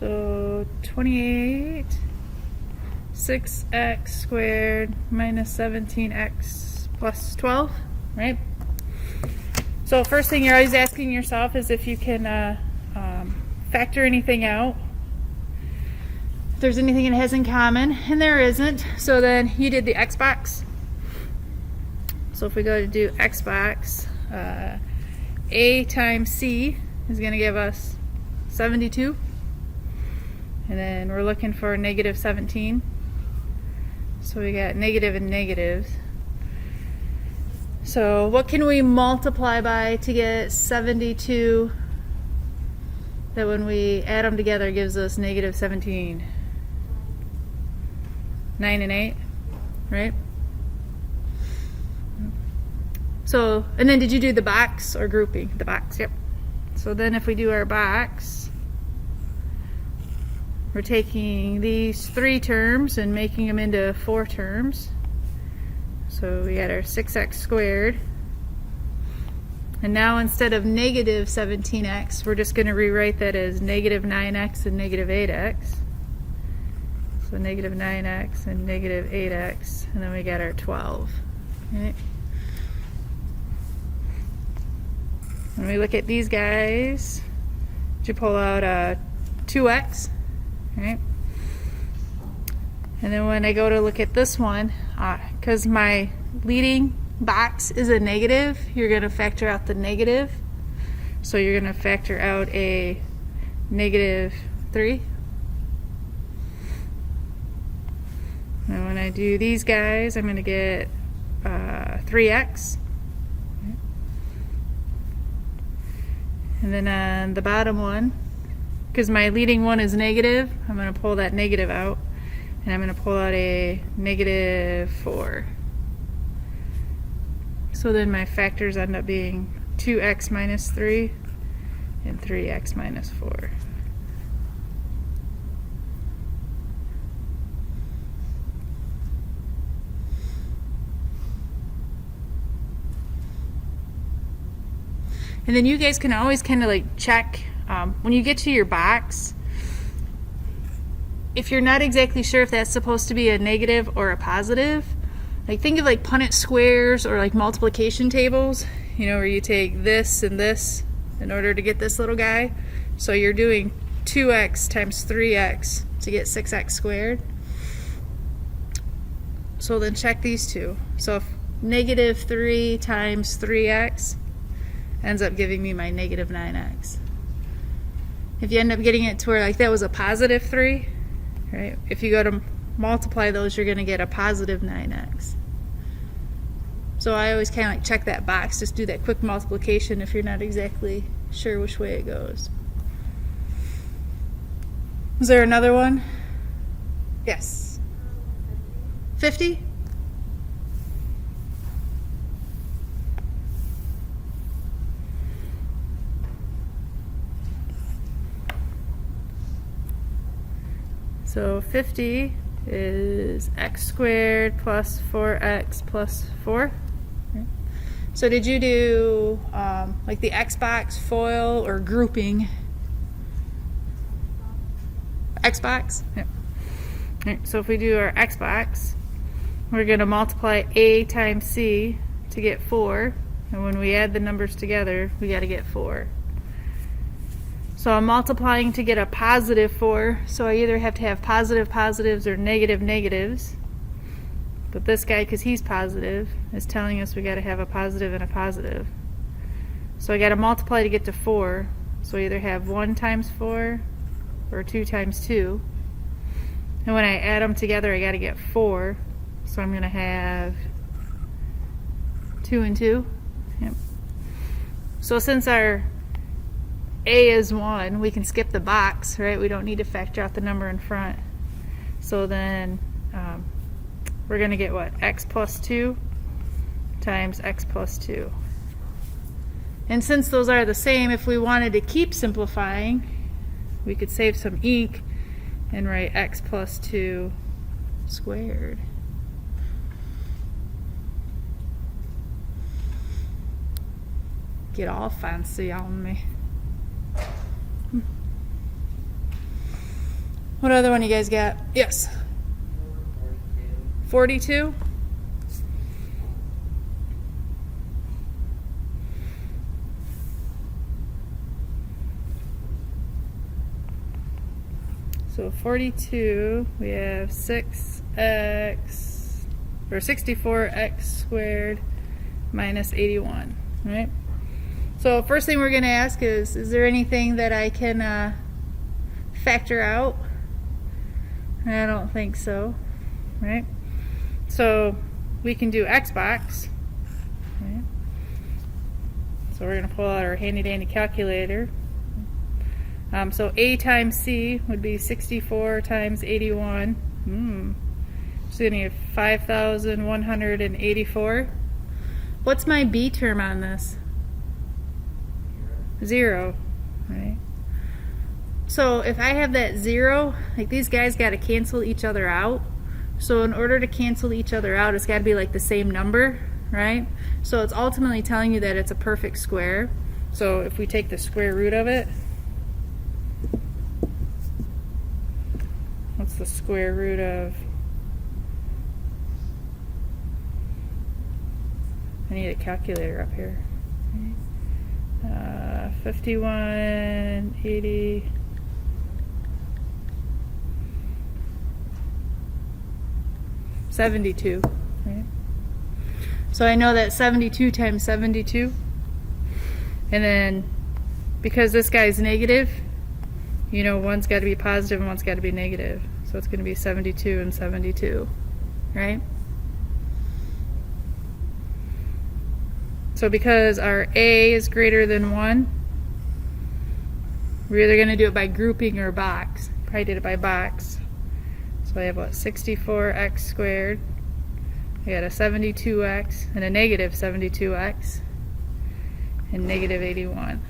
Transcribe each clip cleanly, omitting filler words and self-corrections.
So 28 6x squared minus 17x plus 12, right? So first thing you're always asking yourself is if you can factor anything out. If there's anything it has in common, and there isn't, so then you did the x box. So if we go to do x box, a times c is going to give us 72. And then we're looking for negative 17. So we got negative and negatives. So what can we multiply by to get 72 that when we add them together gives us negative 17? 9 and 8, right? So, and then did you do the box or grouping? The box, yep. So then if we do our box, we're taking these 3 terms and making them into 4 terms. So we got our 6x squared. And now instead of negative 17x, we're just going to rewrite that as negative 9x and negative 8x. So negative 9x and negative 8x. And then we got our 12. Right? When we look at these guys, you pull out 2x. Right? And then when I go to look at this one, because my leading box is a negative, you're going to factor out the negative. So you're going to factor out a negative 3. And when I do these guys, I'm going to get 3x. And then on the bottom one, because my leading one is negative, I'm going to pull that negative out. And I'm going to pull out a negative 4. So then my factors end up being 2x minus 3 and 3x minus 4. And then you guys can always kind of like check when you get to your box. If you're not exactly sure if that's supposed to be a negative or a positive, like think of like Punnett squares or like multiplication tables, you know, where you take this and this in order to get this little guy. So you're doing 2x times 3x to get 6x squared. So then check these two. So if negative 3 times 3x ends up giving me my negative 9x. If you end up getting it to where like that was a positive 3, right? If you go to multiply those, you're going to get a positive 9x. So I always kind of like check that box, just do that quick multiplication if you're not exactly sure which way it goes. Is there another one? Yes. 50? So 50 is x squared plus 4x plus 4. Okay. So did you do like the x box, FOIL, or grouping? X box? Yep. Right, so if we do our x box, we're going to multiply a times c to get 4. And when we add the numbers together, we got to get 4. So I'm multiplying to get a positive 4, so I either have to have positive positives or negative negatives. But this guy, because he's positive, is telling us we got to have a positive and a positive. So I got to multiply to get to 4. So I either have 1 times 4 or 2 times 2. And when I add them together, I got to get 4. So I'm going to have 2 and 2. Yep. So since our a is 1, we can skip the box, right? We don't need to factor out the number in front. So then we're going to get what? X plus 2 times x plus 2. And since those are the same, if we wanted to keep simplifying, we could save some ink and write x plus 2 squared. Get all fancy on me. What other one you guys got? Yes. 42. So 42, we have 6x, or 64x squared minus 81, right? So first thing we're going to ask is there anything that I can factor out? I don't think so, right? So we can do Xbox, right? So we're going to pull out our handy dandy calculator. So A times C would be 64 times 81. It's going to give 5,184. What's my B term on this? 0, right? So if I have that 0, like these guys got to cancel each other out. So in order to cancel each other out, it's got to be like the same number, right? So it's ultimately telling you that it's a perfect square. So if we take the square root of it, what's the square root of? I need a calculator up here. 51, 80. $72, right? So I know that 72 times 72, and then because this guy's negative, you know, one's got to be positive and one's got to be negative. So it's going to be 72 and 72, right? So because our A is greater than 1, we're either going to do it by grouping or box. Probably did it by box. So I have what, 64x squared. I got a 72x and a negative 72x and negative 81.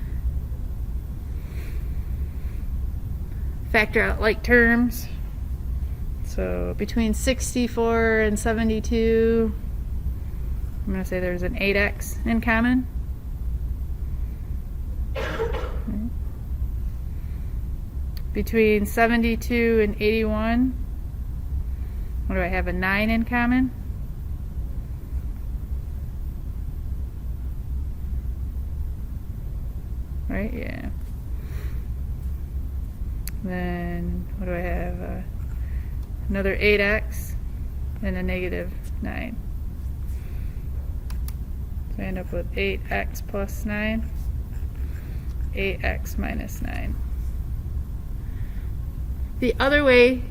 Factor out like terms. So between 64 and 72, I'm going to say there's an 8x in common. Between 72 and 81, what do I have, a 9 in common? Right, yeah. Then what do I have? Another 8x and a negative 9. So I end up with 8x plus 9, 8x minus 9. The other way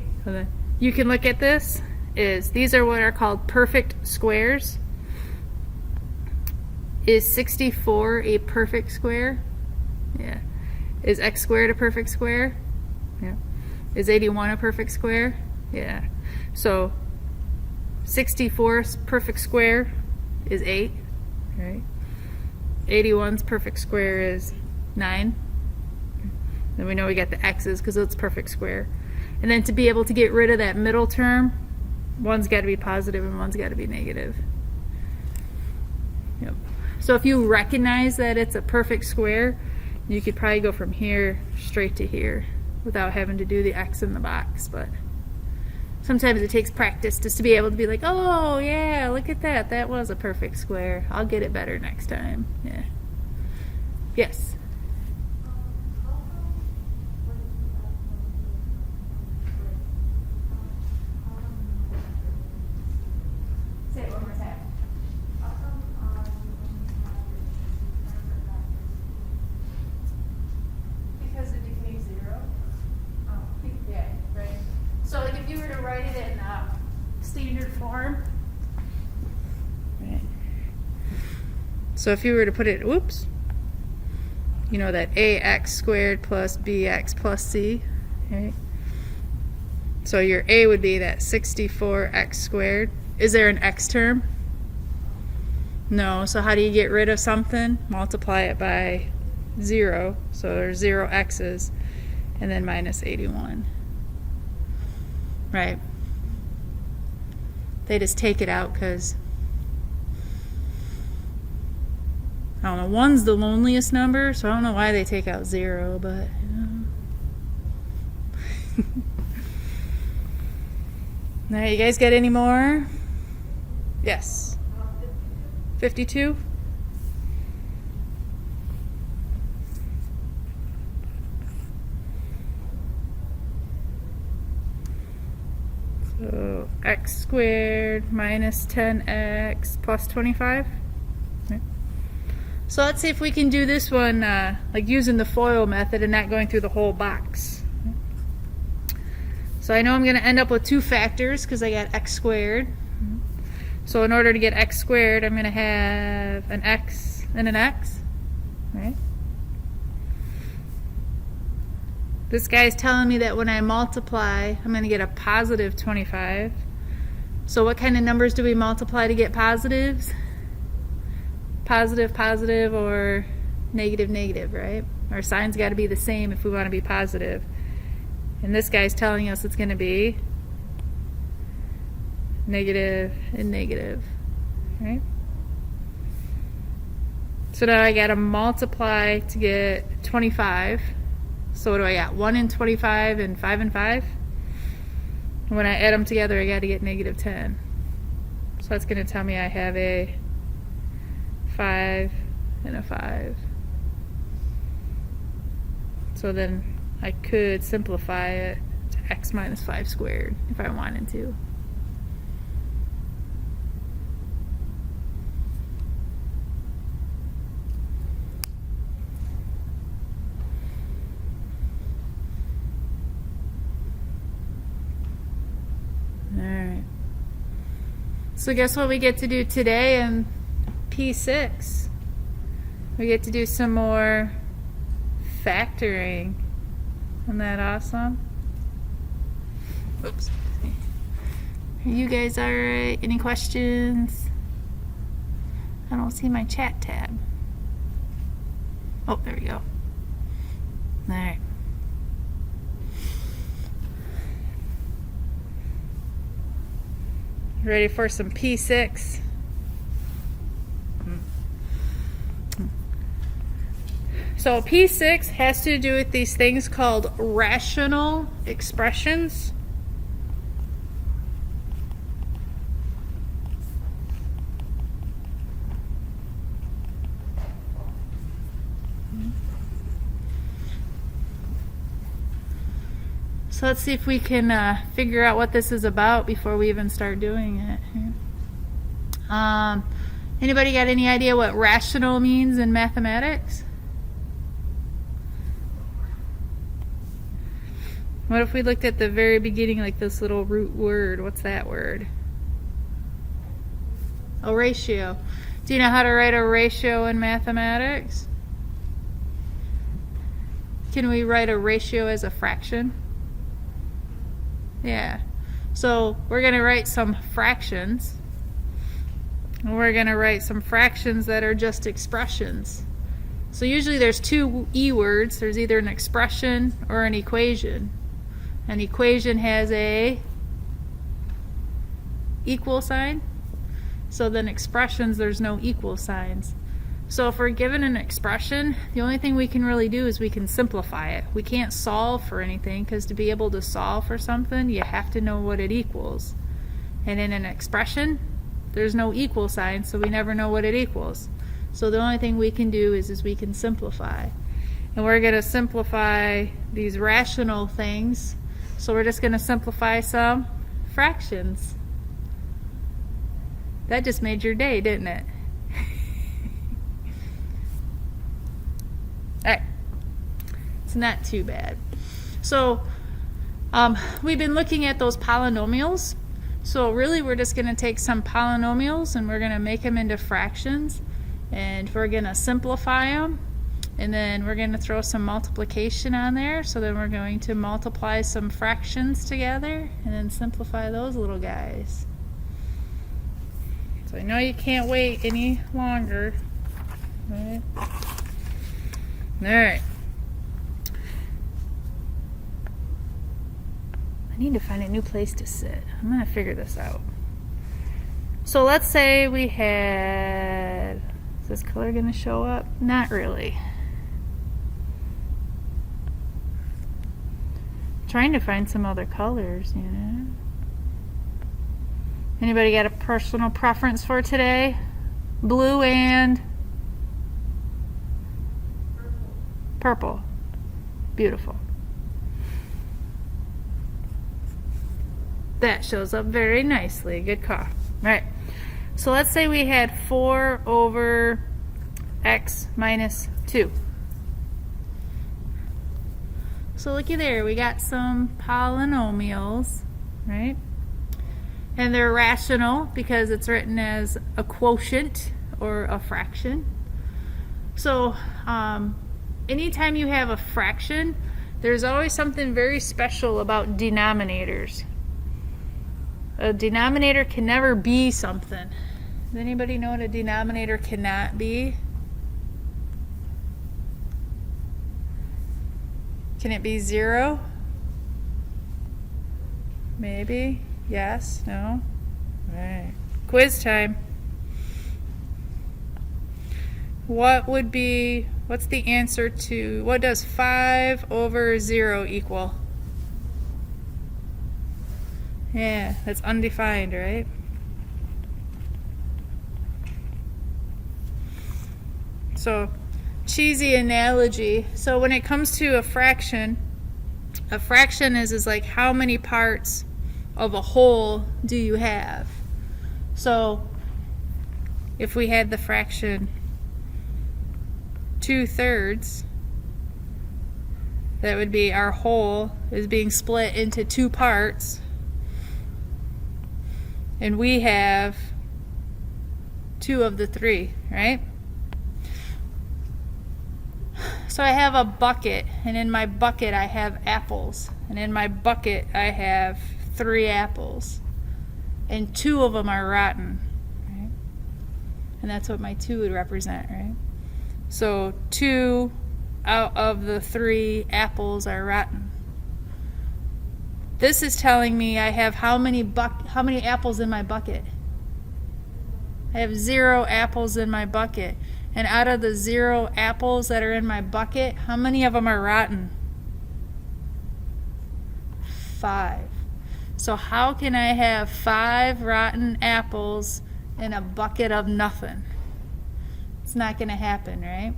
you can look at this is these are what are called perfect squares. Is 64 a perfect square? Yeah. Is x squared a perfect square? Yeah. Is 81 a perfect square? Yeah. So 64's perfect square is 8, right? 81's perfect square is 9. Then we know we got the x's because it's perfect square. And then to be able to get rid of that middle term, one's got to be positive and one's got to be negative. Yep. So if you recognize that it's a perfect square, you could probably go from here straight to here without having to do the x in the box. But sometimes it takes practice just to be able to be like, oh yeah, look at that, that was a perfect square. I'll get it better next time. Yeah. Yes. Say it one more time. Because it decays 0. Oh, yeah, right. So like if you were to write it in standard form, right. So if you were to put it, whoops, you know that ax squared plus bx plus c, right? So your a would be that 64x squared. Is there an x term? No. So how do you get rid of something? Multiply it by 0. So there's 0 x's and then minus 81. Right. They just take it out because I don't know, 1's the loneliest number, so I don't know why they take out 0, but you know. Now, you guys got any more? Yes. 52? So x squared minus 10x plus 25. Okay. So let's see if we can do this one like using the FOIL method and not going through the whole box. So I know I'm going to end up with two factors because I got x squared. So in order to get x squared, I'm going to have an x and an x, right? This guy's telling me that when I multiply, I'm going to get a positive 25. So what kind of numbers do we multiply to get positives? Positive, positive, or negative, negative, right? Our sign's got to be the same if we want to be positive. And this guy's telling us it's going to be negative and negative, right? So now I got to multiply to get 25. So what do I got? 1 and 25 and 5 and 5? And when I add them together, I got to get negative 10. So that's going to tell me I have a 5 and a 5. So then I could simplify it to x minus 5 squared if I wanted to. Alright. So guess what we get to do today in P6? We get to do some more factoring. Isn't that awesome? Oops. Are you guys alright? Any questions? I don't see my chat tab. Oh, there we go. Alright. Ready for some P6? So P6 has to do with these things called rational expressions. So let's see if we can figure out what this is about before we even start doing it. Anybody got any idea what rational means in mathematics? What if we looked at the very beginning, like this little root word? What's that word? A ratio. Do you know how to write a ratio in mathematics? Can we write a ratio as a fraction? Yeah. So we're going to write some fractions. And we're going to write some fractions that are just expressions. So usually there's two E words. There's either an expression or an equation. An equation has a equal sign. So then expressions, there's no equal signs. So if we're given an expression, the only thing we can really do is we can simplify it. We can't solve for anything, because to be able to solve for something, you have to know what it equals. And in an expression, there's no equal sign, so we never know what it equals. So the only thing we can do is we can simplify. And we're going to simplify these rational things. So we're just going to simplify some fractions. That just made your day, didn't it? Alright. It's not too bad. So we've been looking at those polynomials. So really we're just going to take some polynomials and we're going to make them into fractions. And we're going to simplify them. And then we're going to throw some multiplication on there. So then we're going to multiply some fractions together and then simplify those little guys. So I know you can't wait any longer. Right? Alright. I need to find a new place to sit. I'm going to figure this out. So let's say we had... Is this color going to show up? Not really. Trying to find some other colors, you know. Anybody got a personal preference for today? Blue and purple. Beautiful. That shows up very nicely. Good call. All right. So let's say we had 4 over x minus 2. So looky there, we got some polynomials, right? And they're rational because it's written as a quotient or a fraction. So anytime you have a fraction, there's always something very special about denominators. A denominator can never be something. Does anybody know what a denominator cannot be? Can it be 0? Maybe. Yes. No. All right. Quiz time. What's the answer to, what does 5 over 0 equal? Yeah, that's undefined, right? So, cheesy analogy. So when it comes to a fraction is like how many parts of a whole do you have? So if we had the fraction 2/3, that would be our whole is being split into 2 parts, and we have 2 of the 3, right? So I have a bucket, and in my bucket I have apples, and in my bucket I have 3 apples, and 2 of them are rotten, right? And that's what my 2 would represent, right? So 2 out of the 3 apples are rotten. This is telling me I have how many apples in my bucket? I have 0 apples in my bucket. And out of the 0 apples that are in my bucket, how many of them are rotten? 5. So how can I have 5 rotten apples in a bucket of nothing? It's not going to happen, right?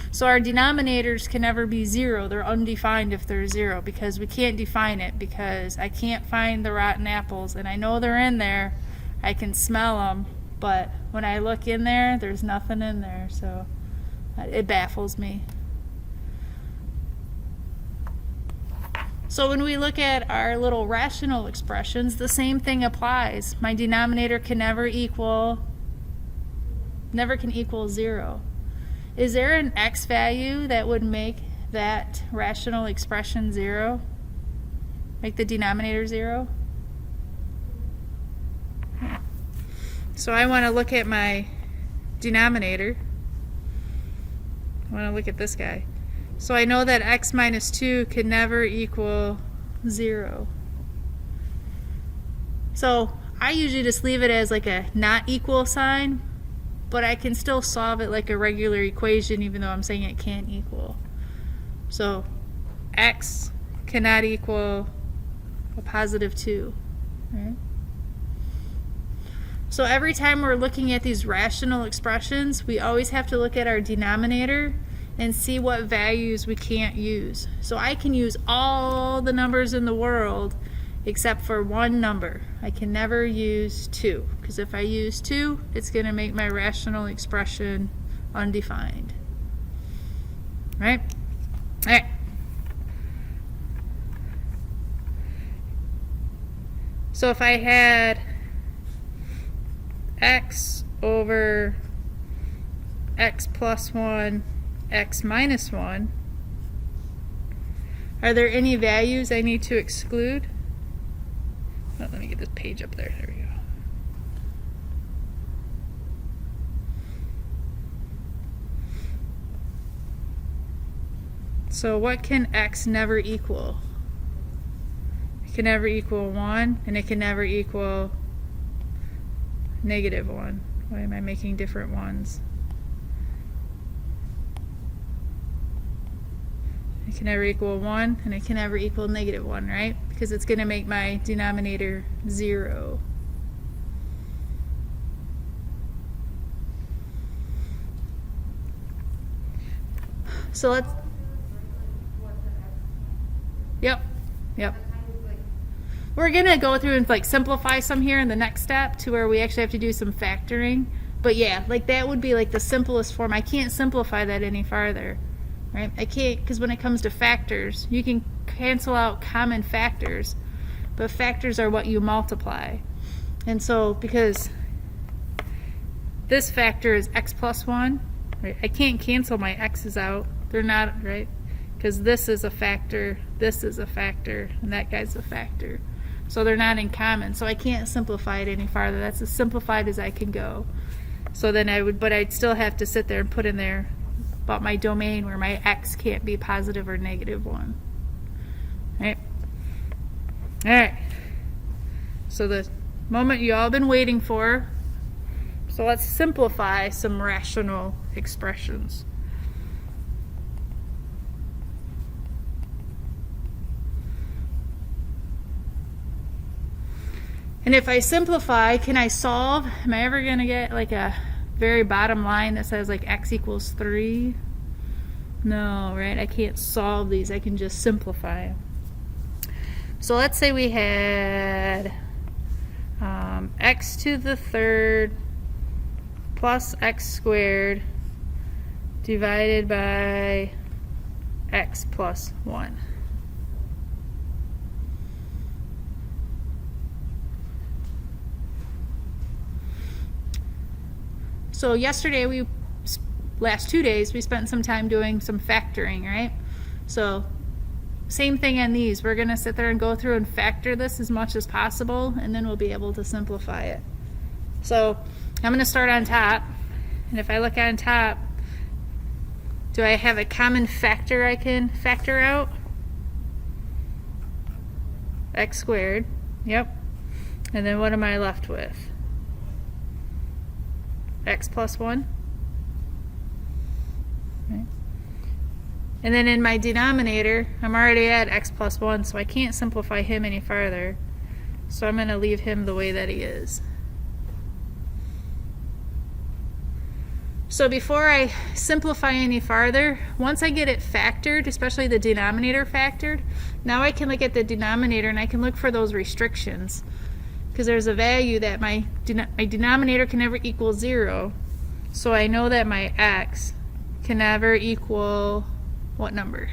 So our denominators can never be 0. They're undefined if they're 0, because we can't define it, because I can't find the rotten apples, and I know they're in there. I can smell them, but when I look in there, there's nothing in there, so it baffles me. So when we look at our little rational expressions, the same thing applies. My denominator can never equal 0. Is there an x value that would make that rational expression 0? Make the denominator 0? So I want to look at my denominator. I want to look at this guy. So I know that x minus 2 can never equal 0. So I usually just leave it as like a not equal sign, but I can still solve it like a regular equation even though I'm saying it can't equal. So x cannot equal a positive 2, right? So every time we're looking at these rational expressions, we always have to look at our denominator and see what values we can't use. So I can use all the numbers in the world except for one number. I can never use 2, because if I use 2, it's going to make my rational expression undefined. Right? All right. So if I had x over x plus 1, x minus 1, are there any values I need to exclude? Oh, let me get this page up there. There we go. So what can x never equal? It can never equal 1, and it can never equal negative 1. Why am I making different ones? It can never equal 1, and it can never equal negative 1, right? Because it's going to make my denominator 0. So let's, yep. We're gonna go through and like simplify some here in the next step to where we actually have to do some factoring. But yeah, like that would be like the simplest form. I can't simplify that any farther, right? I can't, because when it comes to factors, you can cancel out common factors, but factors are what you multiply. And so because this factor is x plus 1, right? I can't cancel my x's out. They're not, right? Because this is a factor, and that guy's a factor. So they're not in common. So I can't simplify it any farther. That's as simplified as I can go. So then I would, but I'd still have to sit there and put in there about my domain where my x can't be positive or negative 1. Right? All right. So the moment you all been waiting for. So let's simplify some rational expressions. And if I simplify, can I solve? Am I ever going to get like a very bottom line that says like x equals 3? No, right? I can't solve these. I can just simplify them. So let's say we had x to the third plus x squared divided by x plus 1. So yesterday, last 2 days, we spent some time doing some factoring, right? So same thing on these. We're going to sit there and go through and factor this as much as possible, and then we'll be able to simplify it. So I'm going to start on top, and if I look on top, do I have a common factor I can factor out? X squared, yep. And then what am I left with? X plus 1. Right. And then in my denominator, I'm already at x plus 1, so I can't simplify him any farther. So I'm going to leave him the way that he is. So before I simplify any farther, once I get it factored, especially the denominator factored, now I can look at the denominator and I can look for those restrictions. Because there's a value that my denominator can never equal 0. So I know that my x can never equal what number?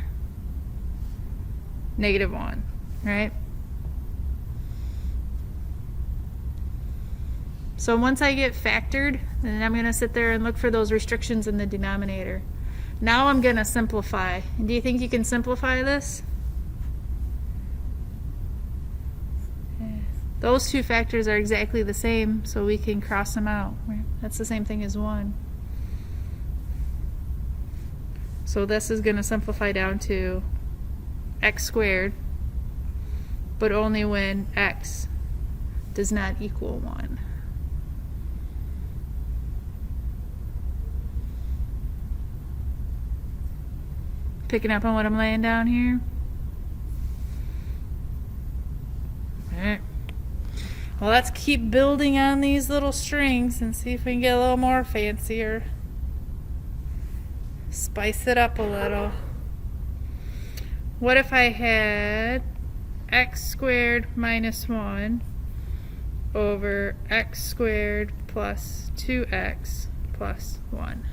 -1, right? So once I get factored, then I'm going to sit there and look for those restrictions in the denominator. Now I'm going to simplify. And do you think you can simplify this? Those two factors are exactly the same, so we can cross them out. Right? That's the same thing as 1. So this is going to simplify down to x squared, but only when x does not equal 1. Picking up on what I'm laying down here? All right. Well, let's keep building on these little strings and see if we can get a little more fancier. Spice it up a little. What if I had x squared minus 1 over x squared plus 2x plus 1?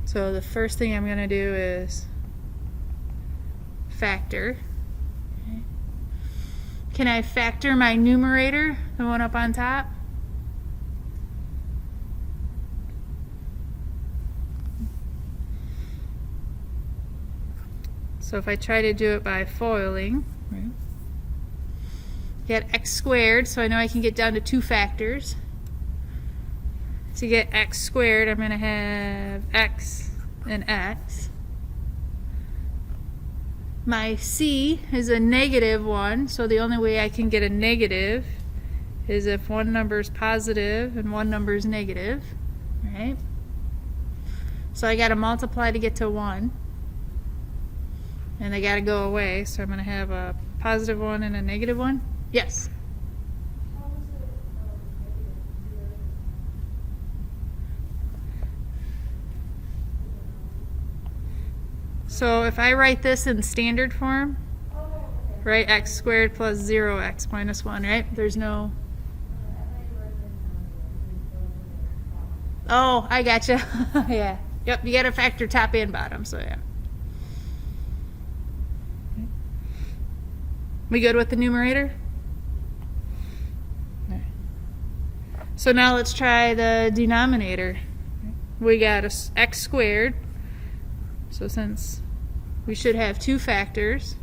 So the first thing I'm going to do is factor. Okay. Can I factor my numerator, the one up on top? So if I try to do it by foiling, right, get x squared, so I know I can get down to 2 factors. To get x squared, I'm going to have x and x. My c is a -1, so the only way I can get a negative is if one number is positive and one number is negative, right? So I got to multiply to get to 1, and they got to go away, so I'm going to have a +1 and a -1. Yes. So if I write this in standard form, right, x squared plus 0x minus 1, right? There's no... Oh, I gotcha. Yeah. Yep, you got to factor top and bottom, so yeah. We good with the numerator? Okay. So now let's try the denominator. We got x squared. So since we should have two factors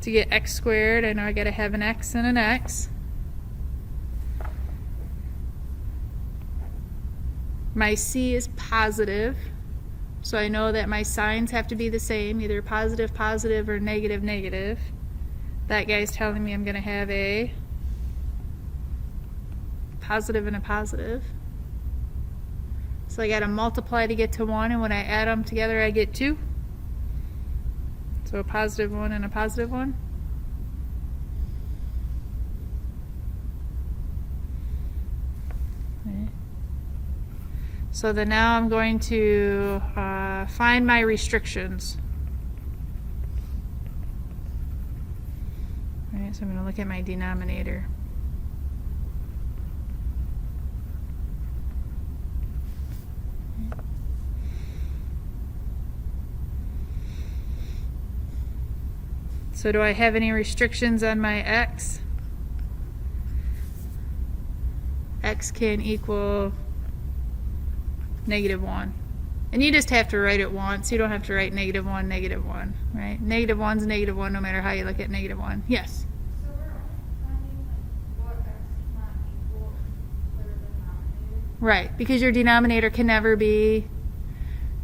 to get x squared, I know I got to have an x and an x. My c is positive, so I know that my signs have to be the same, either positive, positive, or negative, negative. That guy's telling me I'm going to have a positive and a positive. So I got to multiply to get to 1, and when I add them together I get 2. So a positive 1 and a positive 1. Okay. So then now I'm going to find my restrictions. All right, so I'm going to look at my denominator. So do I have any restrictions on my x? X can equal -1. And you just have to write it once. You don't have to write -1, -1, right? -1's -1 no matter how you look at -1. Yes? So we're only finding what x is not equal to the denominator? Right, because your denominator can never be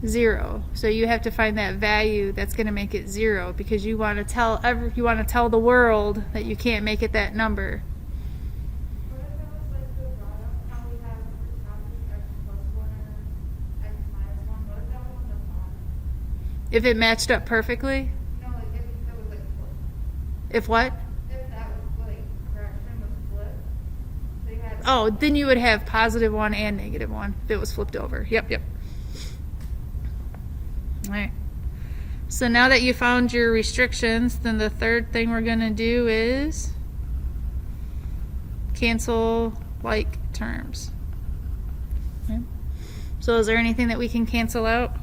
0. So you have to find that value that's going to make it 0, because you want to tell the world that you can't make it that number. What if it was like the product, how we have at the top is x plus 1 and x minus 1? What if that was on the bottom? If it matched up perfectly? No, like if it was like flipped. If what? If that was like fraction was flipped, so you had Oh, then you would have +1 and -1 if it was flipped over. Yep. All right. So now that you found your restrictions, then the third thing we're going to do is cancel like terms. Okay. So is there anything that we can cancel out?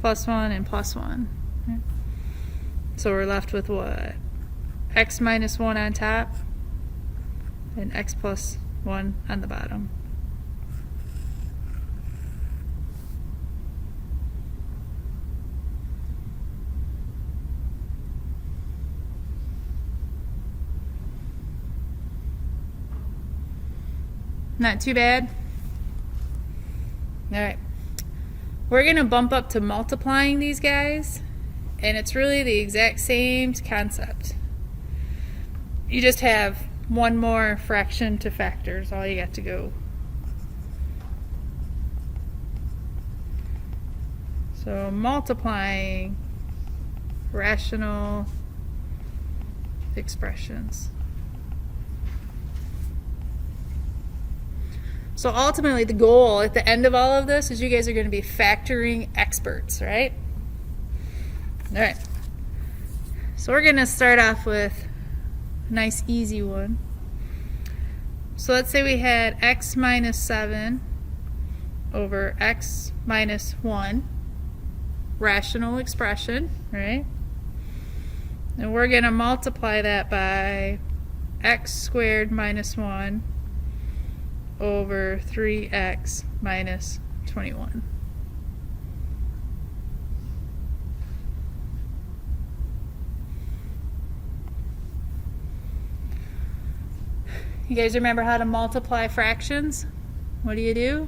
+1 and +1. Okay. So we're left with what? X minus 1 on top and x plus 1 on the bottom. Not too bad. All right. We're going to bump up to multiplying these guys, and it's really the exact same concept. You just have one more fraction to factors, all you got to go. So multiplying rational expressions. So ultimately the goal at the end of all of this is you guys are going to be factoring experts, right? All right. So we're going to start off with a nice easy one. So let's say we had x minus 7 over x minus 1, rational expression, right? And we're going to multiply that by x squared minus 1 over 3x minus 21. You guys remember how to multiply fractions? What do? You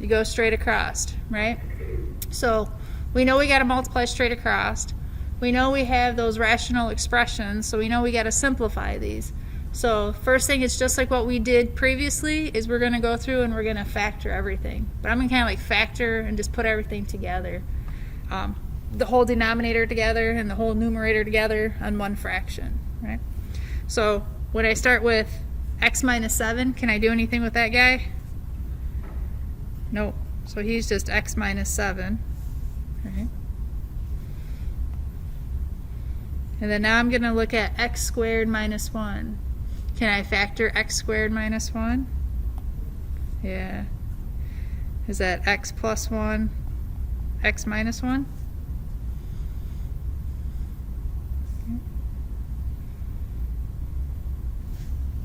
go straight across, right? So we know we got to multiply straight across. We know we have those rational expressions, so we know we got to simplify these. So first thing, it's just like what we did previously, is we're going to go through and we're going to factor everything. But I'm going to kind of like factor and just put everything together. the whole denominator together and the whole numerator together on one fraction, right? So when I start with x minus 7, can I do anything with that guy? Nope. So he's just x minus 7, right? And then now I'm going to look at x squared minus 1. Can I factor x squared minus 1? Yeah. Is that x plus 1, x minus 1?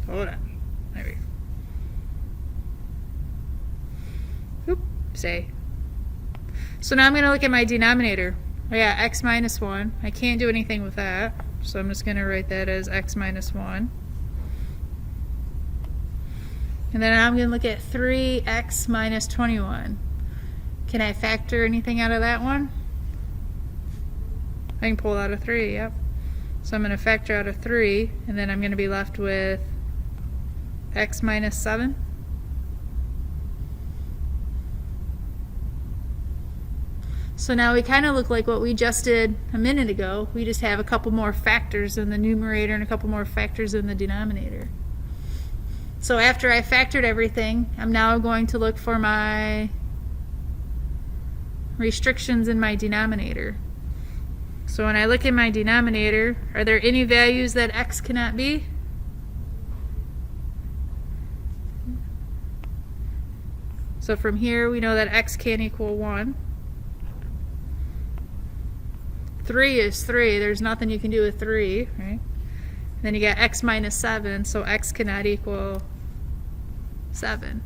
Hold on. There we go. Oop, say. So now I'm going to look at my denominator. I got x minus 1. I can't do anything with that, so I'm just going to write that as x minus 1. And then I'm going to look at 3x minus 21. Can I factor anything out of that one? I can pull out a 3, yep. So I'm going to factor out a 3, and then I'm going to be left with x minus 7. So now we kind of look like what we just did a minute ago. We just have a couple more factors in the numerator and a couple more factors in the denominator. So after I factored everything, I'm now going to look for my restrictions in my denominator. So when I look at my denominator, are there any values that x cannot be? So from here we know that x can't equal 1. 3 is 3. There's nothing you can do with 3, right? Then you got x minus 7, so x cannot equal 7.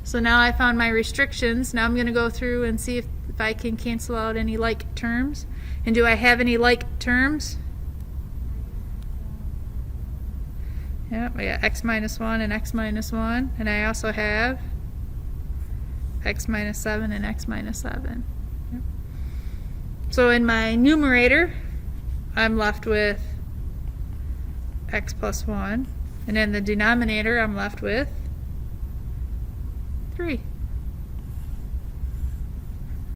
So now I found my restrictions. Now I'm going to go through and see if I can cancel out any like terms. And do I have any like terms? Yep, I got x minus 1 and x minus 1. And I also have x minus 7 and x minus 7. Yep. So in my numerator, I'm left with x plus 1. And in the denominator, I'm left with